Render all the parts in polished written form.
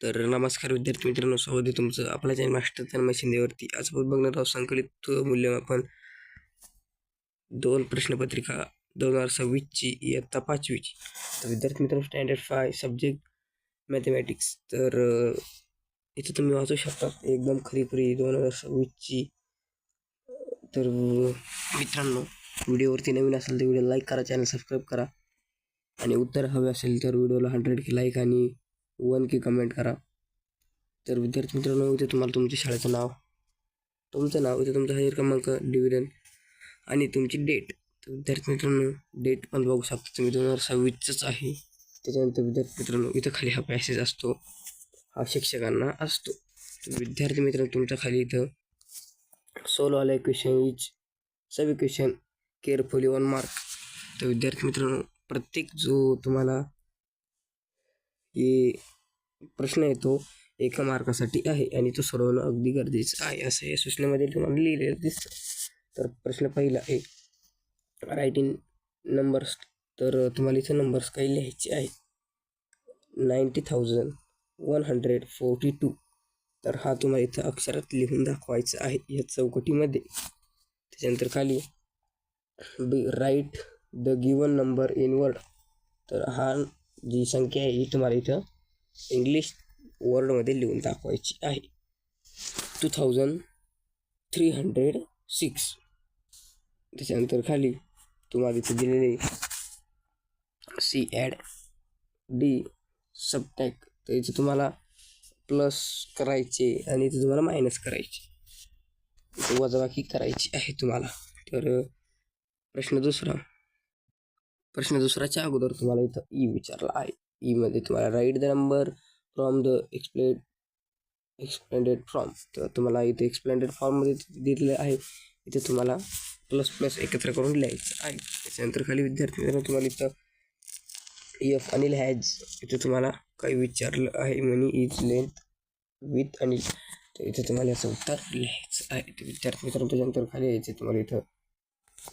तर नमस्कार विद्यार्थी मित्रांनो, स्वागत आहे तुमचं आपल्या चॅनल मास्टर तन्मय शिंदेवरती. आज आपण बघणार आहोत संकलित मूल्यमापन 2 प्रश्नपत्रिका 2026ची इयत्ता 5वीची. तर विद्यार्थी मित्रांनो, स्टँडर्ड 5 सब्जेक्ट मॅथमॅटिक्स. तर इथं तुम्ही वाचू शकता एकदम खरी 2026ची. तर मित्रांनो, व्हिडिओवरती नवीन असेल तर व्हिडिओ लाईक करा, चॅनल सबस्क्राईब करा आणि उत्तर हवे असेल तर व्हिडिओला 100K लाईक आणि 1K कमेंट करा. तर विद्यार्थी मित्रांनो, इथे तुम्हाला तुमच्या शाळेचं नाव, तुमचं नाव, इथे तुमचा हजेरी क्रमांक, डिव्हिजन आणि तुमची डेट. तर विद्यार्थी मित्रांनो, डेट पण बघू शकता तुम्ही 2026च आहे. त्याच्यानंतर विद्यार्थी मित्रांनो, इथं खाली हा पॅसेज असतो, हा शिक्षकांना असतो. तर विद्यार्थी मित्रांनो, तुमच्या खाली इथं सोल्व ऑल इक्वेशन इच सब इक्वेशन केअरफुली 1 मार्क. तर विद्यार्थी मित्रांनो, प्रत्येक जो तुम्हाला हे प्रश्न येतो 1 मार्कासाठी आहे आणि तो सोडवणं अगदी गरजेचं आहे, असं या सूचनेमध्ये तुम्हाला लिहिलेलं दिसतं. तर प्रश्न पहिला आहे, राईट इन नंबर्स. तर तुम्हाला इथं नंबर्स काही लिहायचे आहे. 90,142. तर हा तुम्हाला इथं अक्षरात लिहून दाखवायचा आहे या चौकटीमध्ये. त्याच्यानंतर खाली write the given number in word. तर हा जी संख्या आहे ही तुम्हाला इथं इंग्लिश वर्डमध्ये लिहून दाखवायची आहे. 2306. त्याच्यानंतर खाली तुम्हाला इथे दिलेले सी ॲड डी सबट्रॅक्ट. तर इथे तुम्हाला प्लस करायचे आणि इथे तुम्हाला मायनस करायचे, इथे वजाबाकी करायची आहे तुम्हाला. तर प्रश्न दुसराच्या अगोदर तुम्हाला इथं ई विचारला आहे. ई मध्ये तुम्हाला write the number from the expanded form. तर तुम्हाला इथे एक्सप्लेंडेड फॉर्ममध्ये दिलेलं आहे, इथे तुम्हाला प्लस एकत्र करून लिहायचं आहे. त्याच्यानंतर खाली विद्यार्थी मित्रांनो, तुम्हाला इथं एफ अनिल हॅज, इथे तुम्हाला काही विचारलं आहे, मनी इज लेंथ विथ अनिल. तर इथे तुम्हाला याचं उत्तर लिहायचं आहे. तर विद्यार्थी मित्रांनो, त्याच्यानंतर खाली यायचे तुम्हाला इथं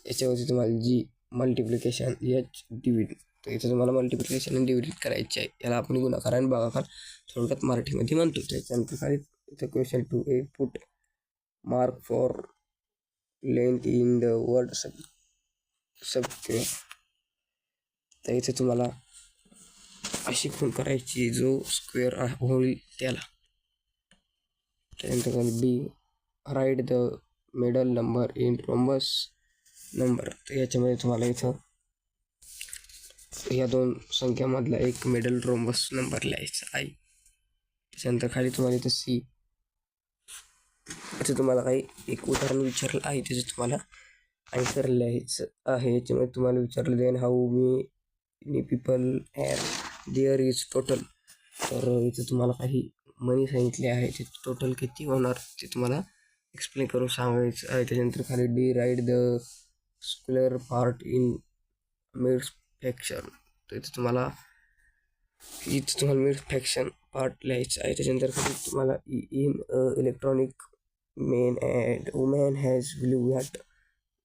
याच्यावरती तुम्हाला जी मल्टिप्लिकेशन एच डिव्हिड. तर इथं तुम्हाला मल्टिप्लिकेशन आणि डिव्हिड करायचे आहे. याला आपण गुणाकार आणि भागाकार थोडक्यात मराठीमध्ये म्हणतो. त्याच्यानंतर खाली इथं question 2A, put mark for length in the word sub square. तर इथे तुम्हाला अशी खूण करायची जो स्क्वेअर होईल त्याला. त्यानंतर खाली B write the middle number in rhombus number. तर याच्यामध्ये तुम्हाला इथं या 2 संख्यामधला एक मिडल रोम्बस नंबर लिहायचा आहे. त्याच्यानंतर खाली तुम्हाला इथं सी, इथं तुम्हाला काही एक उदाहरण विचारलं आहे, त्याचं तुम्हाला आन्सर लिहायचं आहे. याच्यामध्ये तुम्हाला विचारलं then how many people have there is total. तर इथं तुम्हाला काही मनी सांगितले आहे, ते टोटल किती होणार ते तुम्हाला एक्सप्लेन करून सांगायचं आहे. त्याच्यानंतर खाली D write the square part in mids fraction. तर इथं तुम्हाला मिड फ्रॅक्शन पार्ट लिहायचं आहे. त्याच्यानंतर खाली तुम्हाला in electronic men and woman has what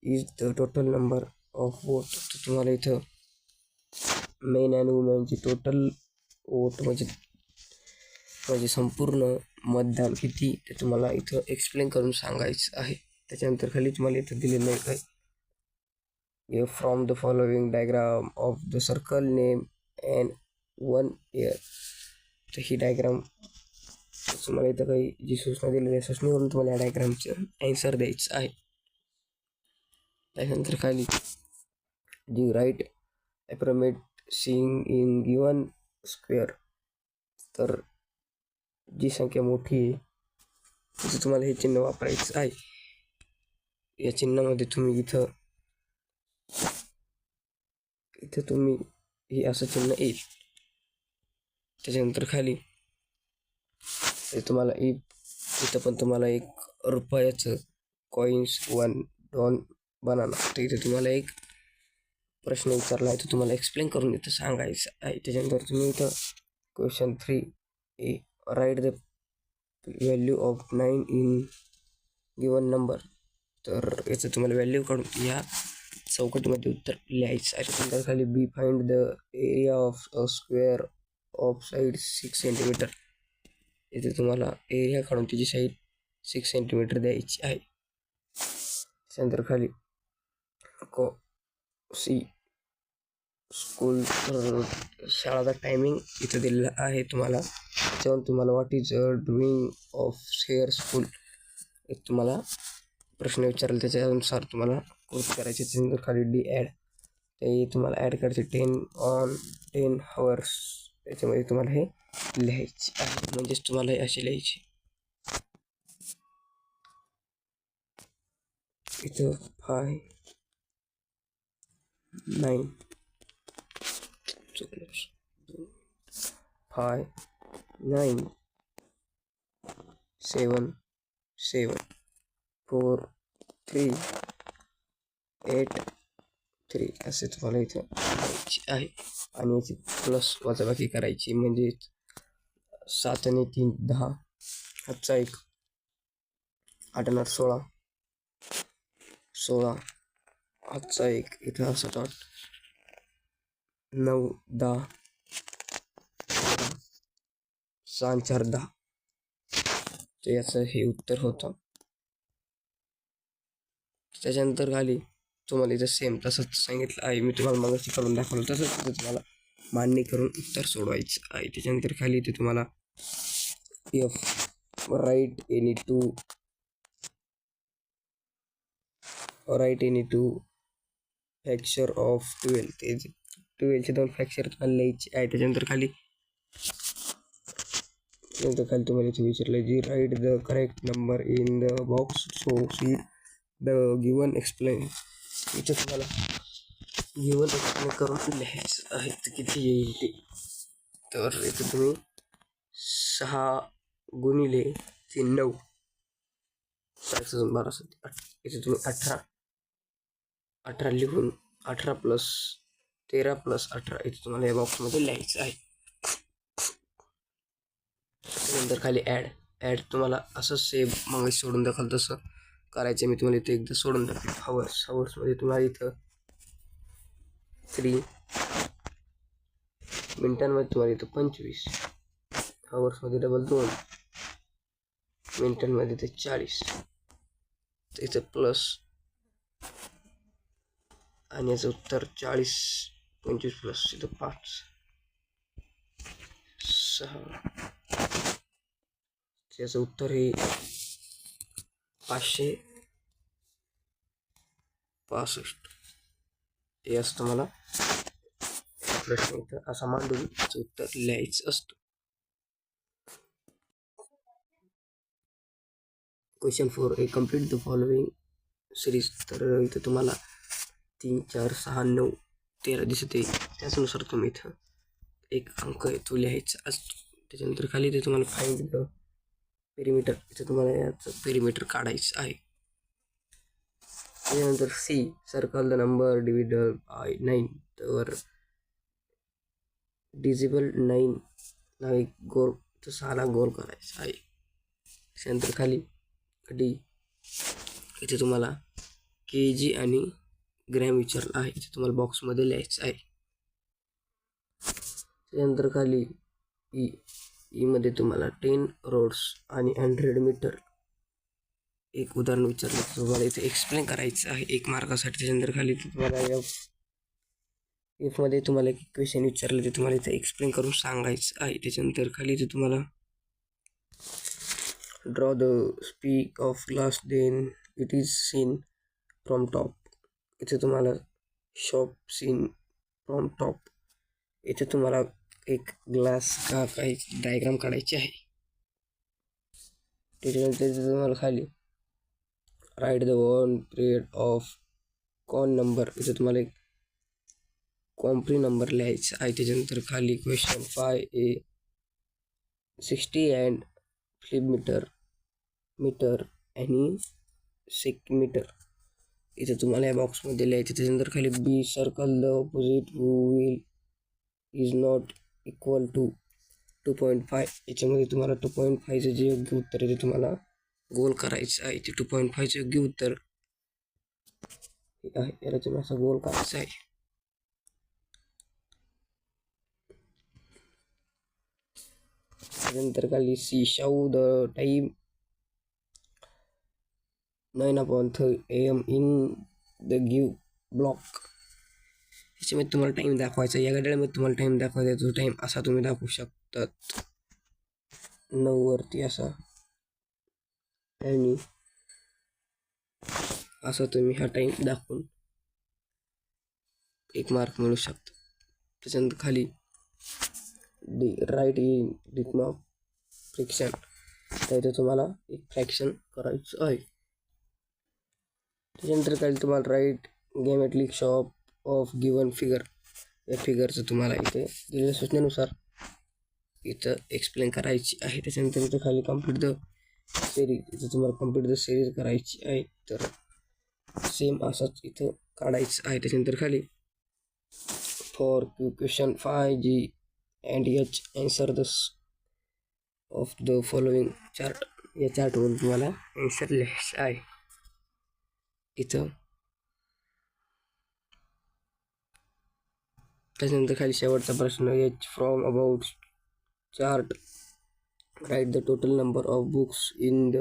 is the total number of vote. तर तुम्हाला इथं मेन अँड वुमॅनची टोटल वोट म्हणजे संपूर्ण मतदान किती ते तुम्हाला इथं एक्सप्लेन करून सांगायचं आहे. त्याच्यानंतर खाली तुम्हाला इथं दिलेलं आहे काय, from the following diagram of the circle name and 1 year. तर ही डायग्राम तुम्हाला इथं काही जी सूचना दिलेली आहे, सूचनेवरून तुम्हाला या डायग्रामचं ॲन्सर द्यायचं आहे. त्याच्यानंतर खाली G write approximate seeing in given square. तर जी संख्या मोठी आहे तिथे तुम्हाला हे चिन्ह वापरायचं आहे. या चिन्हामध्ये तुम्ही इथं तुम्ही हे असं चिन्ह येईल. त्याच्यानंतर खाली तुम्हाला इथं पण तुम्हाला 1 रुपयाचं कॉइन्स 1 $1 बनाना. तर इथे तुम्हाला एक प्रश्न विचारला आहे, तो तुम्हाला एक्सप्लेन करून इथं सांगायचं आहे. त्याच्यानंतर तुम्ही इथं question 3A write the value of 9 in given number. तर याचं तुम्हाला व्हॅल्यू काढून या चौकटीमध्ये उत्तर लिहायचं आहे. त्यानंतर खाली B find the area of a square of side 6 centimetre. इथे तुम्हाला एरिया काढून त्याची साईड 6 सेंटीमीटर द्यायची आहे. त्यानंतर खाली सी स्कूल शाळाचा टायमिंग इथं दिलेला आहे तुम्हाला. त्याच्यावर तुम्हाला what is doing of hair school एक तुम्हाला प्रश्न विचारला, त्याच्यानुसार तुम्हाला कोर्स करायचे. त्याच्यानंतर खाली डी ॲड ते तुम्हाला ॲड करायचे 10 hours. त्याच्यामध्ये तुम्हाला हे लिहायचे आहे, म्हणजेच तुम्हाला हे असे लिहायचे. इथं 5 9 5 9 7 7 4 3 8 3 असे तुम्हाला इथं लिहायचे आहे. आणि याची प्लस वजाबाकी करायची, म्हणजे 7 आणि 3 10, हातचा 1 8 आणि 8 16 16, हातचा 1 इथं 7 8 9 10 6 आणि 4 10. तर याचं हे उत्तर होतं. त्याच्यानंतर खाली तुम्हाला इथं सेम तसंच सांगितलं आहे, मी तुम्हाला मगाशी करून दाखवलं तसंच तिथं तुम्हाला मांडणी करून उत्तर सोडवायचं आहे. त्याच्यानंतर खाली इथे तुम्हाला write any two fracture of 12. ते 12चे 2 फॅक्चर तुम्हाला लिहायचे आहे. त्याच्यानंतर खाली तुम्हाला इथे विचारलं G write the correct number in the box so see the given explain. इथं तुम्हाला गिवन एक्सप्लेन करून लिहायचं आहे तर किती येईल ते. तर इथं तुम्ही 6 गुणिले 3 9 12 इथे तुम्ही 18 लिहून 18 + 13 + 18 इथे तुम्हाला या बॉक्समध्ये लिहायचं आहे. त्यानंतर खाली ॲड तुम्हाला असं सेम मग सोडून दाखल तसं करायचं. मी तुम्हाला इथे एकदा सोडून दाखवेल. हावर्समध्ये तुम्हाला इथं 3, मिनिटांमध्ये तुम्हाला इथं 25, हावर्समध्ये डबल 2, मिनिटांमध्ये ते 40, इथं प्लस आणि याचं उत्तर 40 25 प्लस इथं 5 6, त्याचं उत्तर हे 565. हे असतं मला प्रश्न इथं असा मांडून त्याचं उत्तर लिहायचं असतं. Question 4 A complete the following series. तर इथं तुम्हाला 3 4 6 9 13 दिसते, त्याच्यानुसार तुम्ही इथं एक अंक तो लिहायचा असतो. त्याच्यानंतर खाली इथे तुम्हाला फाइंड द पेरिमीटर, इथं तुम्हाला याचं पेरिमीटर काढायचं आहे. त्याच्यानंतर C circle the number divisible by 9. तर डिजिबल 9 हा एक गोल, तर 6ला गोल करायचा आहे. त्याच्यानंतर खाली डी इथे तुम्हाला kg आणि ग्रॅम विचारलं आहे, इथे तुम्हाला बॉक्समध्ये लिहायचं आहे. त्यानंतर खाली मध्ये तुम्हाला 10 रोड्स आणि 100 मीटर एक उदाहरण विचारलं, तुम्हाला इथे एक्सप्लेन करायचं आहे 1 मार्कासाठी. त्याच्यानंतर खाली तुम्हाला मध्ये तुम्हाला एक क्वेश्चन विचारलं, ते तुम्हाला इथे एक्सप्लेन करून सांगायचं आहे. त्याच्यानंतर खाली इथे तुम्हाला draw the speak of glass then it is seen from top. इथे तुम्हाला शॉप सीन फ्रॉम टॉप, इथे तुम्हाला एक ग्लास का काही डायग्राम काढायची आहे. त्याच्यानंतर तुम्हाला खाली write the one period of con number, इथे तुम्हाला एक कॉम्प्री नंबर लिहायचा आहे. त्याच्यानंतर खाली question 5a 60 and flip metre आणि सेंटीमीटर, इथे तुम्हाला या बॉक्समध्ये लिहायचं. त्याच्यानंतर खाली B circle the opposite wheel is not equal to 2.5. याच्यामध्ये तुम्हाला 2.5चं जे योग्य उत्तर आहे ते तुम्हाला गोल करायचं आहे. ते 2.5चं योग्य उत्तर आहे, याला तुम्ही असं गोल करायचं आहे. त्याच्यानंतर खाली C show the time 9:03 AM in the give block. त्याच्यामध्ये तुम्हाला टाईम दाखवायचा, या घड्याळामध्ये तुम्हाला टाईम दाखवायचा. तो टाईम असा तुम्ही दाखवू शकतात 9 वरती असा, आणि असा तुम्ही हा टाईम दाखवून एक मार्क मिळू शकता. त्याच्यानंतर खाली write in rhythm of fraction, तर इथे तुम्हाला एक फ्रॅक्शन करायचं आहे. त्याच्यानंतर खाली तुम्हाला write geometric shape of given figure, या फिगरचं तुम्हाला इथे दिलेल्या सूचनेनुसार इथं एक्सप्लेन करायची आहे. त्याच्यानंतर इथं खाली कम्प्लीट द सिरीज, इथं तुम्हाला कम्प्लीट द सिरीज करायची आहे. तर सेम असंच इथं काढायचं आहे. त्याच्यानंतर खाली for question 5G and H answer the of the following chart, या चार्टवरून तुम्हाला आन्सर लिहायचं आहे. इथं त्याच्यानंतर खाली शेवटचा प्रश्न, H from about chart write the total number of books in the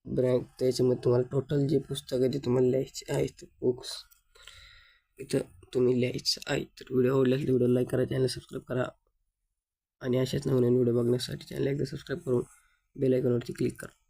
blank. त्याच्यामध्ये तुम्हाला टोटल जे पुस्तक आहे ते तुम्हाला लिहायचे आहे, बुक्स इथं तुम्ही लिहायचं आहे. तर व्हिडिओ आवडल्यास व्हिडिओ लाईक करा, चॅनल सबस्क्राईब करा, आणि अशाच नवीन व्हिडिओ बघण्यासाठी चॅनल एकदा सबस्क्राईब करून बेल आयकॉनवरती क्लिक करा.